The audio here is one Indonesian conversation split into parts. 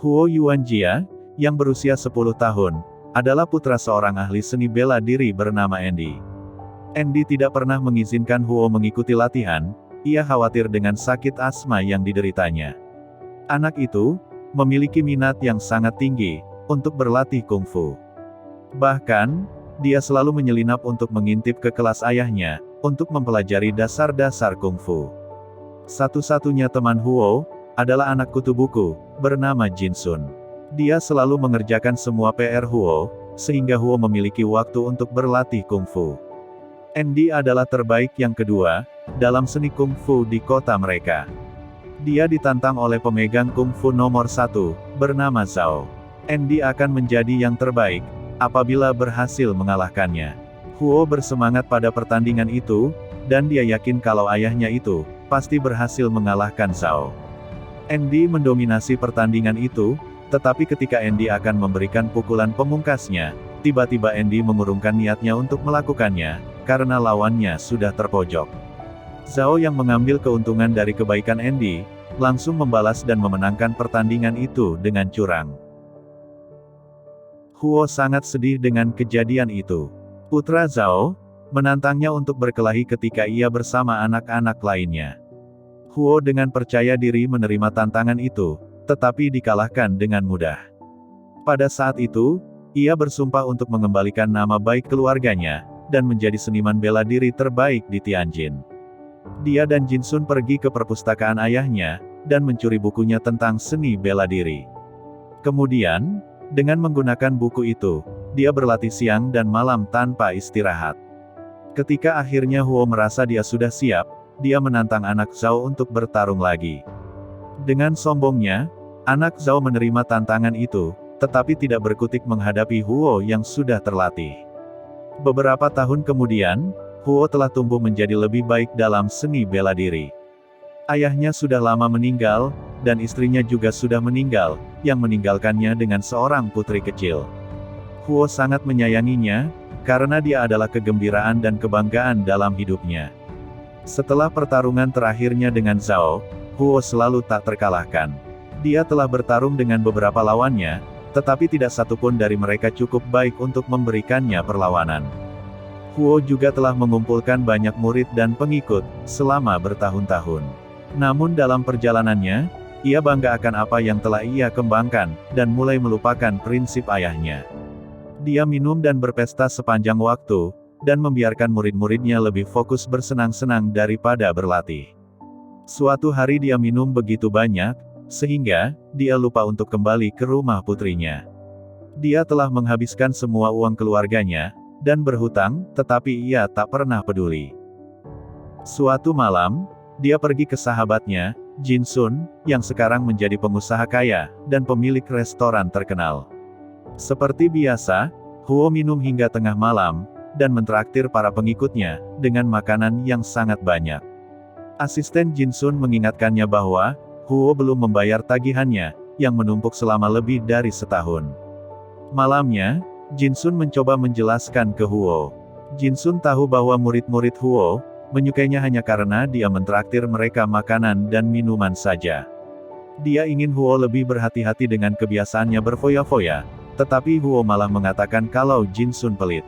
Huo Yuanjia, yang berusia 10 tahun, adalah putra seorang ahli seni bela diri bernama Andy. Andy tidak pernah mengizinkan Huo mengikuti latihan, ia khawatir dengan sakit asma yang dideritanya. Anak itu memiliki minat yang sangat tinggi untuk berlatih kungfu. Bahkan, dia selalu menyelinap untuk mengintip ke kelas ayahnya untuk mempelajari dasar-dasar kungfu. Satu-satunya teman Huo adalah anak kutu buku bernama Jinsun. Dia selalu mengerjakan semua PR Huo, sehingga Huo memiliki waktu untuk berlatih kungfu. Andy adalah terbaik yang kedua dalam seni kungfu di kota mereka. Dia ditantang oleh pemegang kungfu nomor 1, bernama Zhao. Andy akan menjadi yang terbaik apabila berhasil mengalahkannya. Huo bersemangat pada pertandingan itu, dan dia yakin kalau ayahnya itu pasti berhasil mengalahkan Zhao. Andy mendominasi pertandingan itu, tetapi ketika Andy akan memberikan pukulan pemungkasnya, tiba-tiba Andy mengurungkan niatnya untuk melakukannya, karena lawannya sudah terpojok. Zhao yang mengambil keuntungan dari kebaikan Andy, langsung membalas dan memenangkan pertandingan itu dengan curang. Huo sangat sedih dengan kejadian itu. Putra Zhao menantangnya untuk berkelahi ketika ia bersama anak-anak lainnya. Huo dengan percaya diri menerima tantangan itu, tetapi dikalahkan dengan mudah. Pada saat itu, ia bersumpah untuk mengembalikan nama baik keluarganya, dan menjadi seniman bela diri terbaik di Tianjin. Dia dan Jinsun pergi ke perpustakaan ayahnya, dan mencuri bukunya tentang seni bela diri. Kemudian, dengan menggunakan buku itu, dia berlatih siang dan malam tanpa istirahat. Ketika akhirnya Huo merasa dia sudah siap, dia menantang anak Zhao untuk bertarung lagi. Dengan sombongnya, anak Zhao menerima tantangan itu, tetapi tidak berkutik menghadapi Huo yang sudah terlatih. Beberapa tahun kemudian, Huo telah tumbuh menjadi lebih baik dalam seni bela diri. Ayahnya sudah lama meninggal, dan istrinya juga sudah meninggal, yang meninggalkannya dengan seorang putri kecil. Huo sangat menyayanginya, karena dia adalah kegembiraan dan kebanggaan dalam hidupnya. Setelah pertarungan terakhirnya dengan Zhao, Huo selalu tak terkalahkan. Dia telah bertarung dengan beberapa lawannya, tetapi tidak satupun dari mereka cukup baik untuk memberikannya perlawanan. Huo juga telah mengumpulkan banyak murid dan pengikut selama bertahun-tahun. Namun dalam perjalanannya, ia bangga akan apa yang telah ia kembangkan, dan mulai melupakan prinsip ayahnya. Dia minum dan berpesta sepanjang waktu, dan membiarkan murid-muridnya lebih fokus bersenang-senang daripada berlatih. Suatu hari dia minum begitu banyak, sehingga dia lupa untuk kembali ke rumah putrinya. Dia telah menghabiskan semua uang keluarganya, dan berhutang, tetapi ia tak pernah peduli. Suatu malam, dia pergi ke sahabatnya, Jinsun, yang sekarang menjadi pengusaha kaya, dan pemilik restoran terkenal. Seperti biasa, Huo minum hingga tengah malam, dan mentraktir para pengikutnya, dengan makanan yang sangat banyak. Asisten Jinsun mengingatkannya bahwa, Huo belum membayar tagihannya, yang menumpuk selama lebih dari setahun. Malamnya, Jinsun mencoba menjelaskan ke Huo. Jinsun tahu bahwa murid-murid Huo menyukainya hanya karena dia mentraktir mereka makanan dan minuman saja. Dia ingin Huo lebih berhati-hati dengan kebiasaannya berfoya-foya, tetapi Huo malah mengatakan kalau Jinsun pelit.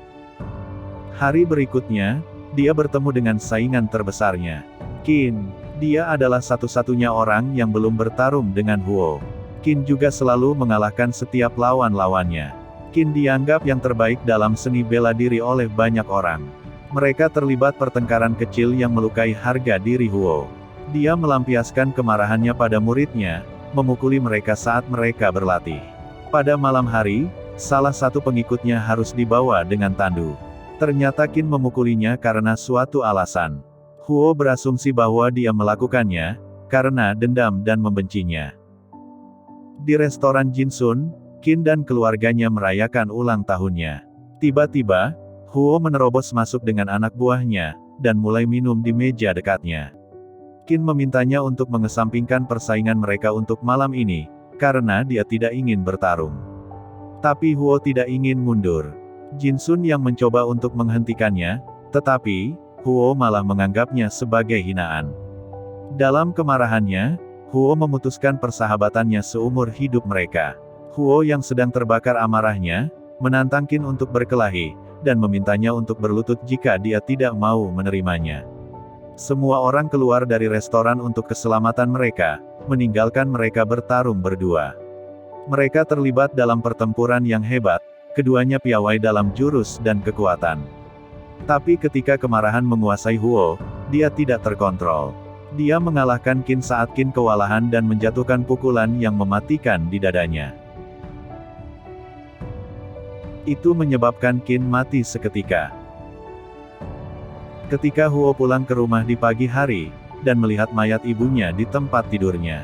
Hari berikutnya, dia bertemu dengan saingan terbesarnya, Qin. Dia adalah satu-satunya orang yang belum bertarung dengan Huo. Qin juga selalu mengalahkan setiap lawan-lawannya. Qin dianggap yang terbaik dalam seni bela diri oleh banyak orang. Mereka terlibat pertengkaran kecil yang melukai harga diri Huo. Dia melampiaskan kemarahannya pada muridnya, memukuli mereka saat mereka berlatih. Pada malam hari, salah satu pengikutnya harus dibawa dengan tandu. Ternyata Qin memukulinya karena suatu alasan. Huo berasumsi bahwa dia melakukannya karena dendam dan membencinya. Di restoran Jinsun, Qin dan keluarganya merayakan ulang tahunnya. Tiba-tiba, Huo menerobos masuk dengan anak buahnya, dan mulai minum di meja dekatnya. Qin memintanya untuk mengesampingkan persaingan mereka untuk malam ini, karena dia tidak ingin bertarung. Tapi Huo tidak ingin mundur. Jinsun yang mencoba untuk menghentikannya, tetapi Huo malah menganggapnya sebagai hinaan. Dalam kemarahannya, Huo memutuskan persahabatannya seumur hidup mereka. Huo yang sedang terbakar amarahnya, menantang Qin untuk berkelahi, dan memintanya untuk berlutut jika dia tidak mau menerimanya. Semua orang keluar dari restoran untuk keselamatan mereka, meninggalkan mereka bertarung berdua. Mereka terlibat dalam pertempuran yang hebat, keduanya piawai dalam jurus dan kekuatan. Tapi ketika kemarahan menguasai Huo, dia tidak terkontrol. Dia mengalahkan Qin saat Qin kewalahan dan menjatuhkan pukulan yang mematikan di dadanya. Itu menyebabkan Qin mati seketika. Ketika Huo pulang ke rumah di pagi hari, dan melihat mayat ibunya di tempat tidurnya.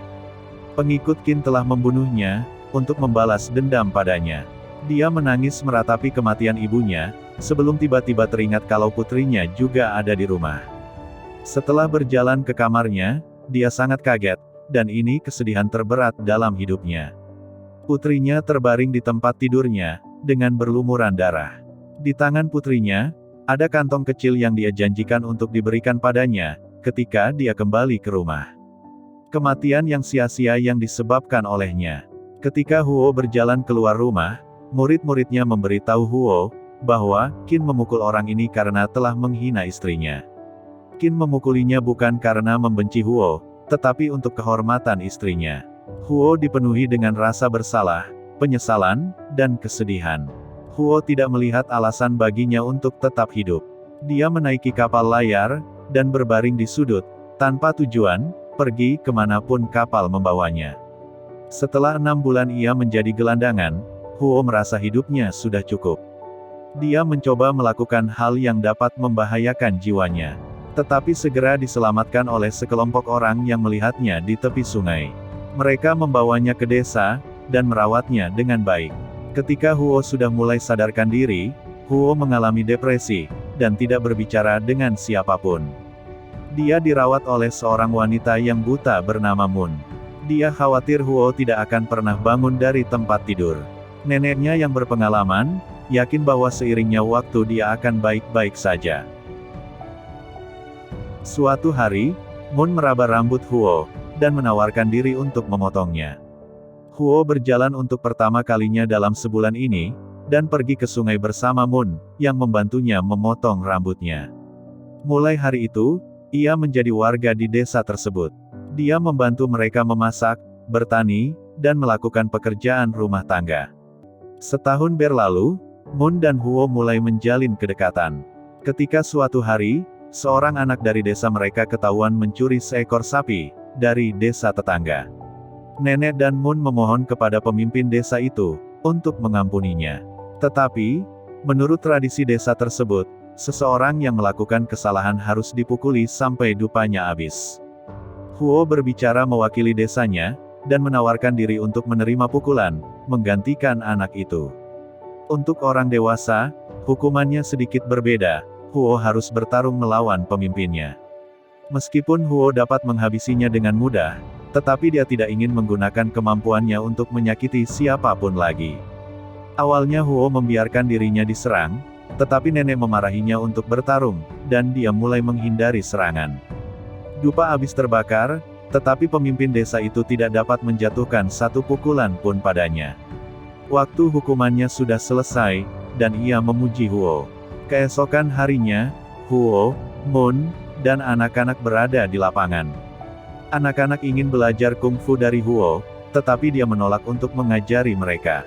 Pengikut Qin telah membunuhnya, untuk membalas dendam padanya. Dia menangis meratapi kematian ibunya, sebelum tiba-tiba teringat kalau putrinya juga ada di rumah. Setelah berjalan ke kamarnya, dia sangat kaget, dan ini kesedihan terberat dalam hidupnya. Putrinya terbaring di tempat tidurnya, dengan berlumuran darah. Di tangan putrinya, ada kantong kecil yang dia janjikan untuk diberikan padanya, ketika dia kembali ke rumah. Kematian yang sia-sia yang disebabkan olehnya. Ketika Huo berjalan keluar rumah, murid-muridnya memberitahu Huo, bahwa Qin memukul orang ini karena telah menghina istrinya. Qin memukulinya bukan karena membenci Huo, tetapi untuk kehormatan istrinya. Huo dipenuhi dengan rasa bersalah, penyesalan, dan kesedihan. Huo tidak melihat alasan baginya untuk tetap hidup. Dia menaiki kapal layar, dan berbaring di sudut, tanpa tujuan, pergi kemanapun kapal membawanya. Setelah 6 bulan ia menjadi gelandangan, Huo merasa hidupnya sudah cukup. Dia mencoba melakukan hal yang dapat membahayakan jiwanya. Tetapi segera diselamatkan oleh sekelompok orang yang melihatnya di tepi sungai. Mereka membawanya ke desa, dan merawatnya dengan baik. Ketika Huo sudah mulai sadarkan diri, Huo mengalami depresi, dan tidak berbicara dengan siapapun. Dia dirawat oleh seorang wanita yang buta bernama Moon. Dia khawatir Huo tidak akan pernah bangun dari tempat tidur. Neneknya yang berpengalaman, yakin bahwa seiringnya waktu dia akan baik-baik saja. Suatu hari, Moon meraba rambut Huo, dan menawarkan diri untuk memotongnya. Huo berjalan untuk pertama kalinya dalam sebulan ini, dan pergi ke sungai bersama Moon, yang membantunya memotong rambutnya. Mulai hari itu, ia menjadi warga di desa tersebut. Dia membantu mereka memasak, bertani, dan melakukan pekerjaan rumah tangga. Setahun berlalu, Moon dan Huo mulai menjalin kedekatan. Ketika suatu hari, seorang anak dari desa mereka ketahuan mencuri seekor sapi, dari desa tetangga. Nenek dan Moon memohon kepada pemimpin desa itu, untuk mengampuninya. Tetapi, menurut tradisi desa tersebut, seseorang yang melakukan kesalahan harus dipukuli sampai dupanya habis. Huo berbicara mewakili desanya, dan menawarkan diri untuk menerima pukulan, menggantikan anak itu. Untuk orang dewasa, hukumannya sedikit berbeda. Huo harus bertarung melawan pemimpinnya. Meskipun Huo dapat menghabisinya dengan mudah, tetapi dia tidak ingin menggunakan kemampuannya untuk menyakiti siapapun lagi. Awalnya Huo membiarkan dirinya diserang, tetapi nenek memarahinya untuk bertarung, dan dia mulai menghindari serangan. Dupa habis terbakar, tetapi pemimpin desa itu tidak dapat menjatuhkan satu pukulan pun padanya. Waktu hukumannya sudah selesai, dan ia memuji Huo. Keesokan harinya, Huo, Moon, dan anak-anak berada di lapangan. Anak-anak ingin belajar kungfu dari Huo, tetapi dia menolak untuk mengajari mereka.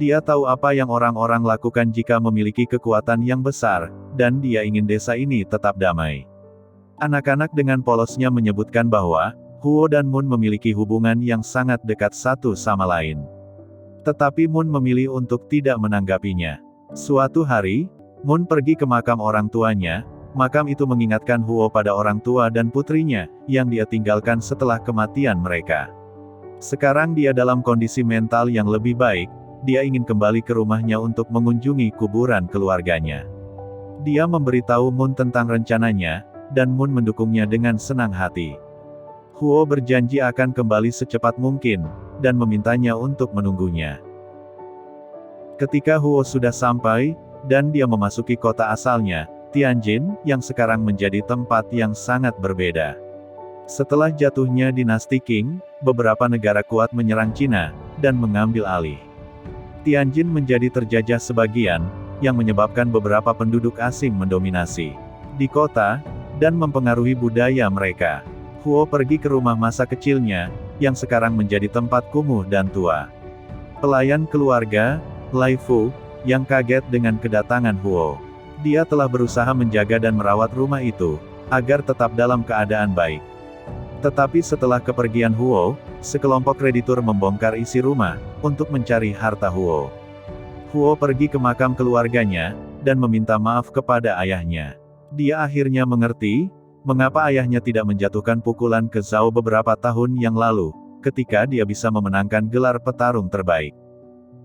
Dia tahu apa yang orang-orang lakukan jika memiliki kekuatan yang besar, dan dia ingin desa ini tetap damai. Anak-anak dengan polosnya menyebutkan bahwa, Huo dan Moon memiliki hubungan yang sangat dekat satu sama lain. Tetapi Moon memilih untuk tidak menanggapinya. Suatu hari, Moon pergi ke makam orang tuanya. Makam itu mengingatkan Huo pada orang tua dan putrinya, yang dia tinggalkan setelah kematian mereka. Sekarang dia dalam kondisi mental yang lebih baik, dia ingin kembali ke rumahnya untuk mengunjungi kuburan keluarganya. Dia memberitahu Moon tentang rencananya, dan Moon mendukungnya dengan senang hati. Huo berjanji akan kembali secepat mungkin, dan memintanya untuk menunggunya. Ketika Huo sudah sampai, dan dia memasuki kota asalnya, Tianjin, yang sekarang menjadi tempat yang sangat berbeda. Setelah jatuhnya dinasti Qing, beberapa negara kuat menyerang Cina, dan mengambil alih. Tianjin menjadi terjajah sebagian, yang menyebabkan beberapa penduduk asing mendominasi di kota, dan mempengaruhi budaya mereka. Huo pergi ke rumah masa kecilnya, yang sekarang menjadi tempat kumuh dan tua. Pelayan keluarga, Lai Fu, yang kaget dengan kedatangan Huo. Dia telah berusaha menjaga dan merawat rumah itu, agar tetap dalam keadaan baik. Tetapi setelah kepergian Huo, sekelompok kreditur membongkar isi rumah, untuk mencari harta Huo. Huo pergi ke makam keluarganya, dan meminta maaf kepada ayahnya. Dia akhirnya mengerti, mengapa ayahnya tidak menjatuhkan pukulan ke Zhao beberapa tahun yang lalu, ketika dia bisa memenangkan gelar petarung terbaik.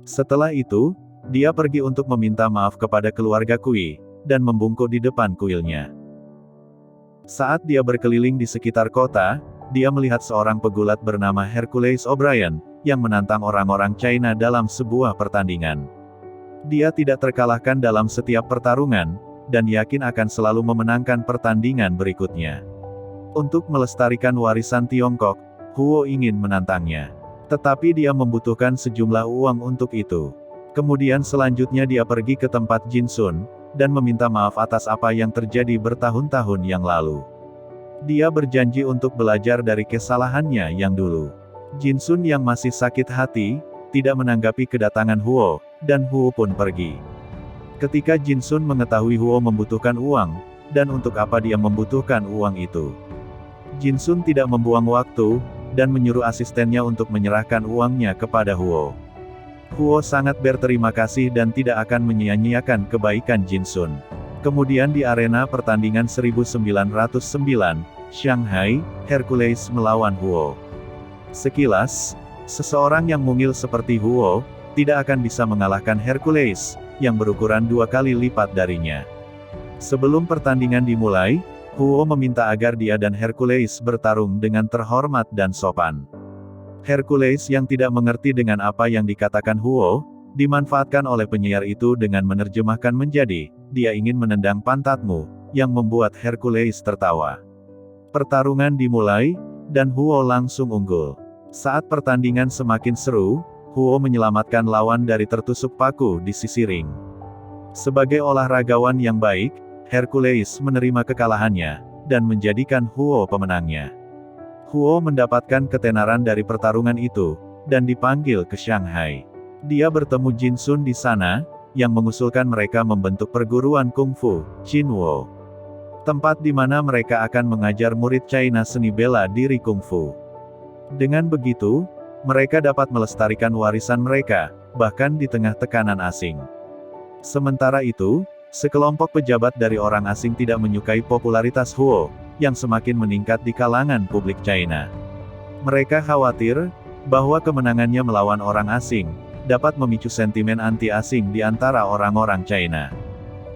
Setelah itu, dia pergi untuk meminta maaf kepada keluarga Kui, dan membungkuk di depan kuilnya. Saat dia berkeliling di sekitar kota, dia melihat seorang pegulat bernama Hercules O'Brien, yang menantang orang-orang China dalam sebuah pertandingan. Dia tidak terkalahkan dalam setiap pertarungan, dan yakin akan selalu memenangkan pertandingan berikutnya. Untuk melestarikan warisan Tiongkok, Huo ingin menantangnya. Tetapi dia membutuhkan sejumlah uang untuk itu. Kemudian selanjutnya dia pergi ke tempat Jin Sun, dan meminta maaf atas apa yang terjadi bertahun-tahun yang lalu. Dia berjanji untuk belajar dari kesalahannya yang dulu. Jin Sun yang masih sakit hati, tidak menanggapi kedatangan Huo, dan Huo pun pergi. Ketika Jin Sun mengetahui Huo membutuhkan uang, dan untuk apa dia membutuhkan uang itu, Jin Sun tidak membuang waktu, dan menyuruh asistennya untuk menyerahkan uangnya kepada Huo. Huo sangat berterima kasih dan tidak akan menyia-nyiakan kebaikan Jin Sun. Kemudian di arena pertandingan 1909, Shanghai, Hercules melawan Huo. Sekilas, seseorang yang mungil seperti Huo, tidak akan bisa mengalahkan Hercules, yang berukuran 2 kali lipat darinya. Sebelum pertandingan dimulai, Huo meminta agar dia dan Hercules bertarung dengan terhormat dan sopan. Hercules yang tidak mengerti dengan apa yang dikatakan Huo, dimanfaatkan oleh penyiar itu dengan menerjemahkan menjadi, "Dia ingin menendang pantatmu," yang membuat Hercules tertawa. Pertarungan dimulai, dan Huo langsung unggul. Saat pertandingan semakin seru, Huo menyelamatkan lawan dari tertusuk paku di sisi ring. Sebagai olahragawan yang baik, Hercules menerima kekalahannya, dan menjadikan Huo pemenangnya. Huo mendapatkan ketenaran dari pertarungan itu, dan dipanggil ke Shanghai. Dia bertemu Jin Sun di sana, yang mengusulkan mereka membentuk perguruan kungfu, Qinwo. Tempat di mana mereka akan mengajar murid China seni bela diri kungfu. Dengan begitu, mereka dapat melestarikan warisan mereka, bahkan di tengah tekanan asing. Sementara itu, sekelompok pejabat dari orang asing tidak menyukai popularitas Huo, yang semakin meningkat di kalangan publik China. Mereka khawatir, bahwa kemenangannya melawan orang asing, dapat memicu sentimen anti-asing di antara orang-orang China.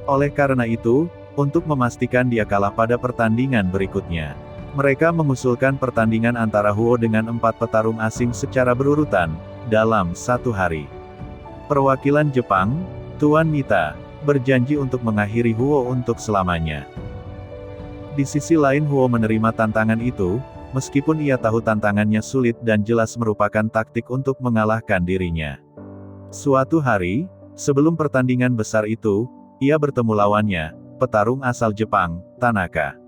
Oleh karena itu, untuk memastikan dia kalah pada pertandingan berikutnya, mereka mengusulkan pertandingan antara Huo dengan 4 petarung asing secara berurutan, dalam 1 hari. Perwakilan Jepang, Tuan Mita, berjanji untuk mengakhiri Huo untuk selamanya. Di sisi lain Huo menerima tantangan itu, meskipun ia tahu tantangannya sulit dan jelas merupakan taktik untuk mengalahkan dirinya. Suatu hari, sebelum pertandingan besar itu, ia bertemu lawannya, petarung asal Jepang, Tanaka.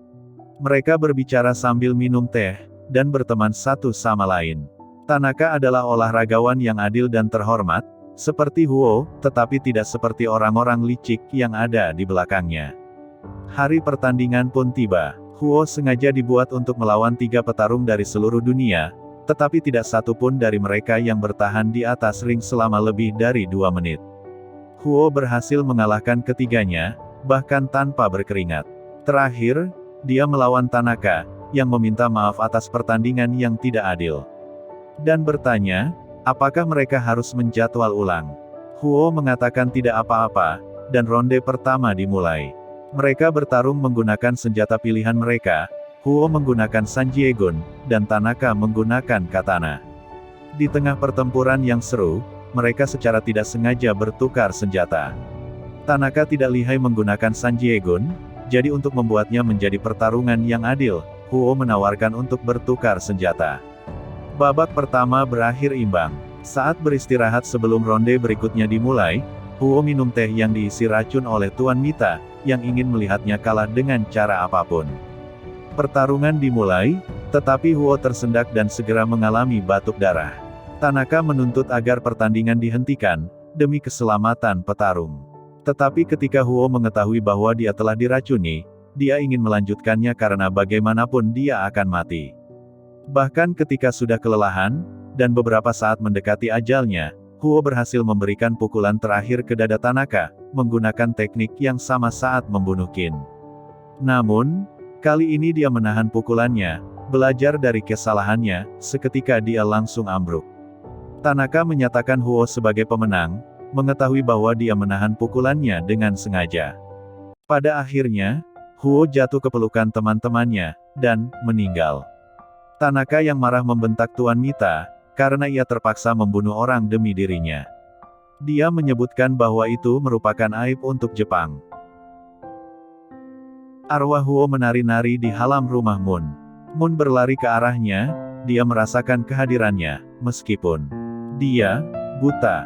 Mereka berbicara sambil minum teh, dan berteman satu sama lain. Tanaka adalah olahragawan yang adil dan terhormat, seperti Huo, tetapi tidak seperti orang-orang licik yang ada di belakangnya. Hari pertandingan pun tiba. Huo sengaja dibuat untuk melawan 3 petarung dari seluruh dunia, tetapi tidak satu pun dari mereka yang bertahan di atas ring selama lebih dari 2 menit. Huo berhasil mengalahkan ketiganya, bahkan tanpa berkeringat. Terakhir, dia melawan Tanaka, yang meminta maaf atas pertandingan yang tidak adil. Dan bertanya, apakah mereka harus menjadwal ulang. Huo mengatakan tidak apa-apa, dan ronde pertama dimulai. Mereka bertarung menggunakan senjata pilihan mereka, Huo menggunakan Sanjiegun, dan Tanaka menggunakan katana. Di tengah pertempuran yang seru, mereka secara tidak sengaja bertukar senjata. Tanaka tidak lihai menggunakan Sanjiegun, jadi untuk membuatnya menjadi pertarungan yang adil, Huo menawarkan untuk bertukar senjata. Babak pertama berakhir imbang. Saat beristirahat sebelum ronde berikutnya dimulai, Huo minum teh yang diisi racun oleh Tuan Mita, yang ingin melihatnya kalah dengan cara apapun. Pertarungan dimulai, tetapi Huo tersendak dan segera mengalami batuk darah. Tanaka menuntut agar pertandingan dihentikan, demi keselamatan petarung. Tetapi ketika Huo mengetahui bahwa dia telah diracuni, dia ingin melanjutkannya karena bagaimanapun dia akan mati. Bahkan ketika sudah kelelahan, dan beberapa saat mendekati ajalnya, Huo berhasil memberikan pukulan terakhir ke dada Tanaka, menggunakan teknik yang sama saat membunuh Qin. Namun, kali ini dia menahan pukulannya, belajar dari kesalahannya, seketika dia langsung ambruk. Tanaka menyatakan Huo sebagai pemenang, mengetahui bahwa dia menahan pukulannya dengan sengaja. Pada akhirnya, Huo jatuh ke pelukan teman-temannya, dan meninggal. Tanaka yang marah membentak Tuan Mita, karena ia terpaksa membunuh orang demi dirinya. Dia menyebutkan bahwa itu merupakan aib untuk Jepang. Arwah Huo menari-nari di halaman rumah Moon. Moon berlari ke arahnya, dia merasakan kehadirannya, meskipun dia buta.